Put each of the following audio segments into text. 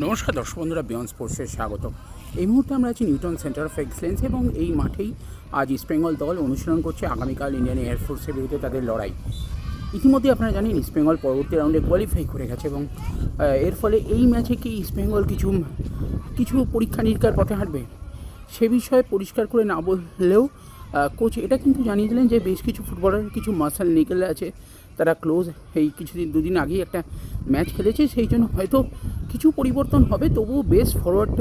নমস্কার দর্শক বন্ধুরা, বিয়ন্ড স্পোর্টসে স্বাগত। এই মুহূর্তে আমরা আছি নিউটন সেন্টার অফ এক্সেলেন্স এবং এই মাঠেই আজ ইস্ট বেঙ্গল দল অনুশীলন করছে আগামীকাল ইন্ডিয়ান এয়ারফোর্সের বিরুদ্ধে তাদের লড়াই। ইতিমধ্যে আপনারা জানেন ইস্ট বেঙ্গল পরবর্তী রাউন্ডে কোয়ালিফাই করে গেছে এবং এর ফলে এই ম্যাচে কি ইস্ট বেঙ্গল কিছু পরীক্ষা নিরীক্ষার পথে হাঁটবে সে বিষয়ে পরিষ্কার করে না বললেও কোচ এটা কিন্তু জানিয়ে দিলেন যে বেশ কিছু ফুটবলার কিছু মাসেল নিকেল আছে, তারা ক্লোজ এই দুদিন আগেই একটা ম্যাচ খেলেছে, সেই জন্য হয়তো কিছু পরিবর্তন হবে, তবুও বেস্ট ফরওয়ার্ড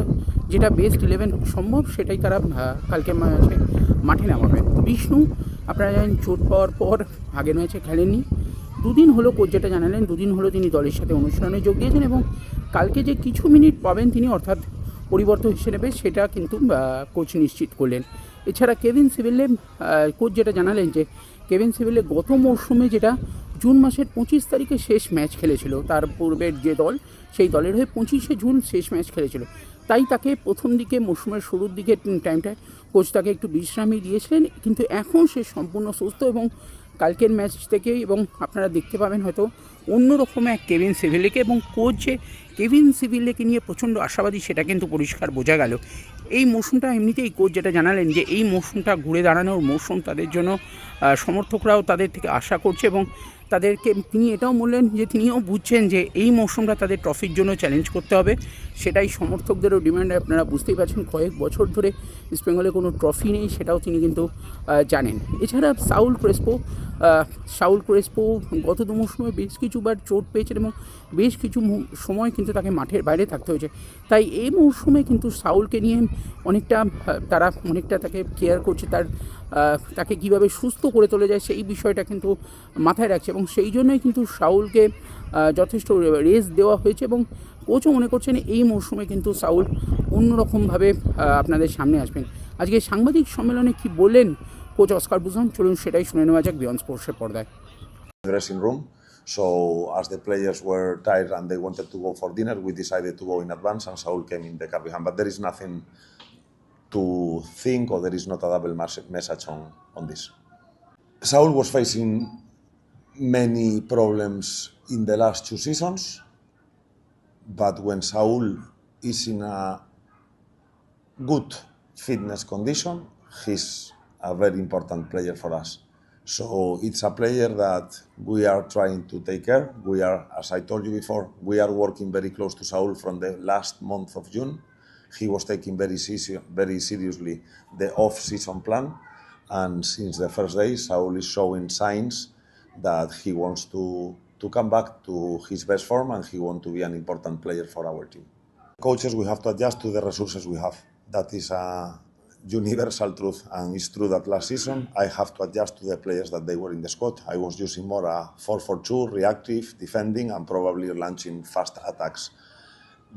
যেটা বেস্ট 11 সম্ভব সেটাই তারা কালকে ম্যাচে মাঠে নামাবে। বিষ্ণু আপনারা জানেন চোট পাওয়ার পর আগের ম্যাচে খেলেননি, দুদিন হলো কোচ যেটা জানালেন, দুদিন হলো তিনি দলের সাথে অনুশীলনে যোগ দিয়েছেন এবং কালকে যে কিছু মিনিট পাবেন তিনি অর্থাৎ পরিবর্তন হিসেবে সেটা কিন্তু কোচ নিশ্চিত করলেন। এছাড়া কেভিন সিভিলে কোচ যেটা জানালেন যে কেভিন সিভিলে গত মরশুমে যেটা জুন মাসের 25 তারিখে শেষ ম্যাচ খেলেছিল, তার পূর্বের যে দল সেই দলের হয়ে 25শে জুন শেষ ম্যাচ খেলেছিল, তাই তাকে প্রথম দিকে মরশুমের শুরুর দিকে টাইমটায় কোচ তাকে একটু বিশ্রামই দিয়েছিলেন, কিন্তু এখন সে সম্পূর্ণ সুস্থ এবং কালকের ম্যাচ থেকে এবং আপনারা দেখতে পাবেন হয়তো অন্যরকম এক কেভিন সিভিলেকে, এবং কোচ যে কেভিন সিভিলেকে নিয়ে প্রচণ্ড আশাবাদী সেটা কিন্তু পরিষ্কার বোঝা গেল। এই মৌসুমটা এমনিতেই কোচ যেটা জানালেন যে এই মৌসুমটা ঘুরে দাঁড়ানোর মৌসুম, তাদের জন্য সমর্থকরাও তাদের থেকে আশা করছে এবং তাদেরকে তিনি এটাও বললেন যে তিনিও বুঝছেন যে এই মৌসুমটা তাদের ট্রফির জন্য চ্যালেঞ্জ করতে হবে, সেটাই সমর্থকদেরও ডিমান্ড। আপনারা বুঝতেই পারছেন কয়েক বছর ধরে ইস্টবেঙ্গলে কোনো ট্রফি নেই, সেটাও তিনি কিন্তু জানেন। এছাড়া সাউল ক্রেসপো গত দু মৌসুমে বেশ কিছুবার চোট পেয়েছেন এবং বেশ কিছু সময় কিন্তু তাকে মাঠের বাইরে থাকতে হয়েছে, তাই এই মৌসুমে কিন্তু সাউলকে নিয়ে অনেকটা তাকে কেয়ার করছে, তাকে কীভাবে সুস্থ করে তোলা যায় সেই বিষয়টা কিন্তু মাথায় রাখছে এবং সেই জন্যই কিন্তু সাউলকে যথেষ্ট রেস্ট দেওয়া হয়েছে এবং কোচও মনে করছেন এই মৌসুমে কিন্তু সাউল অন্যরকমভাবে আপনাদের সামনে আসবেন। আজকে সাংবাদিক সম্মেলনে কি বললেন কোচ অস্কার ব্রুজন, চলুন সেটাই শুনে নেওয়া যাক বিয়ন্ড স্পোর্টসের পর্দায়। Dressing room. So as the players were tired and they wanted to go for dinner, we decided to go in advance and Saul came in the car behind. But there is nothing to think, or there is not a double message on this. Saul was facing many problems in the last two seasons, but when Saul is in a good fitness condition, he's a very important player for us. So it's a player that we are trying to take care. We are, as I told you before, we are working very close to Saul from the last month of June. He was taking very seriously the off-season plan, and since the first day, Saul is showing signs that he wants to come back to his best form and he wants to be an important player for our team. Coaches, we have to adjust to the resources we have. That is a universal truth, and it's true that last season I have to adjust to the players that they were in the squad. I was using more a 4-4-2, reactive, defending, and probably launching fast attacks.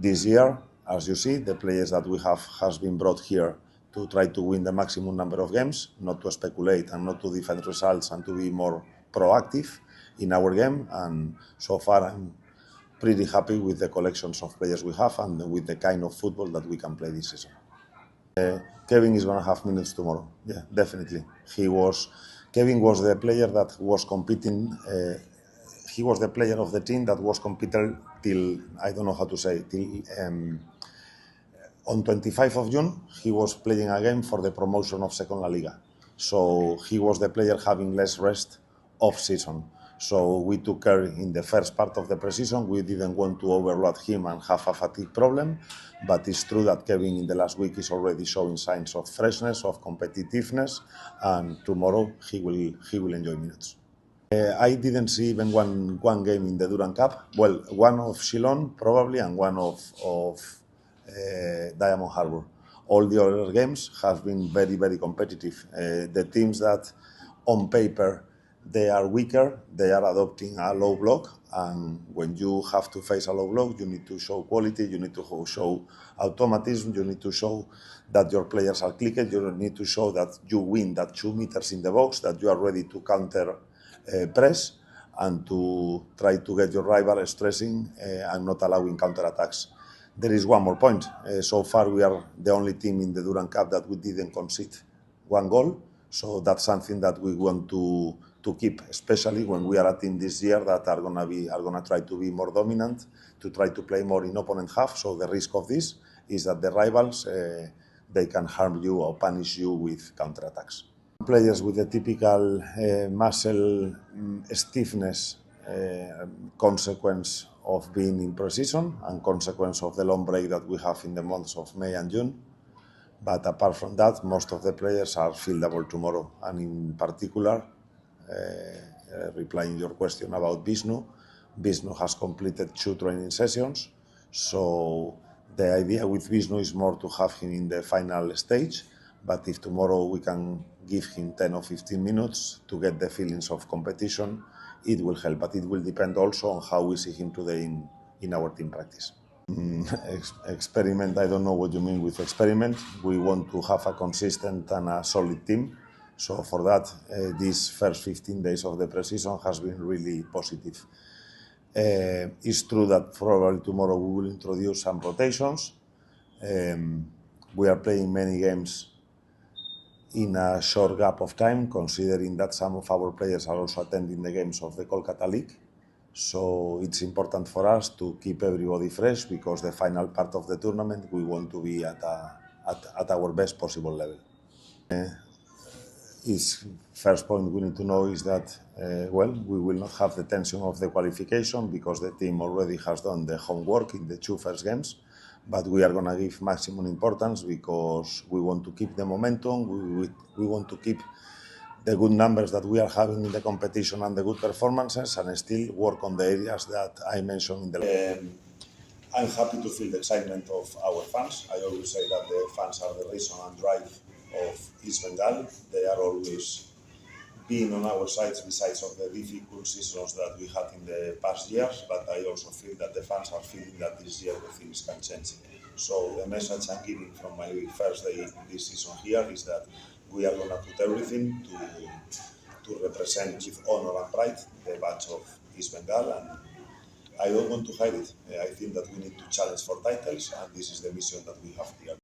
This year, as you see, the players that we have has been brought here to try to win the maximum number of games, not to speculate and not to defend results, and to be more proactive in our game. And so far, I'm pretty happy with the collections of players we have and with the kind of football that we can play this season. Kevin is going to have minutes tomorrow. Yeah, definitely. Kevin was the player that was competing. He was the player of the team that was competing till, I don't know how to say, till on 25th of June, he was playing a game for the promotion of Second La Liga. So he was the player having less rest off-season. So we took care in the first part of the preseason. We didn't want to overload him and have a fatigue problem. But it's true that Kevin in the last week is already showing signs of freshness, of competitiveness, and tomorrow he will enjoy minutes. I didn't see even one game in the Durand Cup. Well, one of Shillong probably and one of Diamond Harbour. All the other games have been very, very competitive. The teams that on paper they are weaker, they are adopting a low block, and when you have to face a low block, you need to show quality, you need to show automatism, you need to show that your players are clicked, you need to show that you win that 2 meters in the box, that you are ready to counter press and to try to get your rival stressing and not allowing counter attacks. There is one more point. So far we are the only team in the Durand Cup that we didn't concede one goal. So that's something that we want to keep, especially when we are a team this year that are gonna try to be more dominant, to try to play more in opponent half. So the risk of this is that the rivals, they can harm you or punish you with counterattacks. Players with the typical muscle stiffness consequence of being in pre-season and consequence of the long break that we have in the months of May and June. But apart from that, most of the players are fieldable tomorrow. And in particular, replying your question about Vishnu has completed 2 training sessions. So the idea with Vishnu is more to have him in the final stage. But if tomorrow we can give him 10 or 15 minutes to get the feelings of competition, it will help. But it will depend also on how we see him today in our team practice. Experiment, I don't know what you mean with experiment. We want to have a consistent and a solid team. So for that, these first 15 days of the pre-season has been really positive. It's true that probably tomorrow we will introduce some rotations. We are playing many games in a short gap of time, considering that some of our players are also attending the games of the Kolkata League. So it's important for us to keep everybody fresh, because the final part of the tournament we want to be at our best possible level. First point we need to know is that, we will not have the tension of the qualification, because the team already has done the homework in the 2 first games. But we are going to give maximum importance, because we want to keep the momentum, we want to keep the good numbers that we are having in the competition and the good performances, and still work on the areas that I mentioned in the I'm happy to feel the excitement of our fans. I always say that the fans are the reason and drive of East Bengal. They are always being on our sides, besides of the difficult seasons that we had in the past years, but I also feel that the fans are feeling that this year the things can change. So the message I'm giving from my first day this season here is that we are going to put everything to represent with honor and pride the badge of East Bengal, and I don't want to hide it. I think that we need to challenge for titles, and this is the mission that we have here.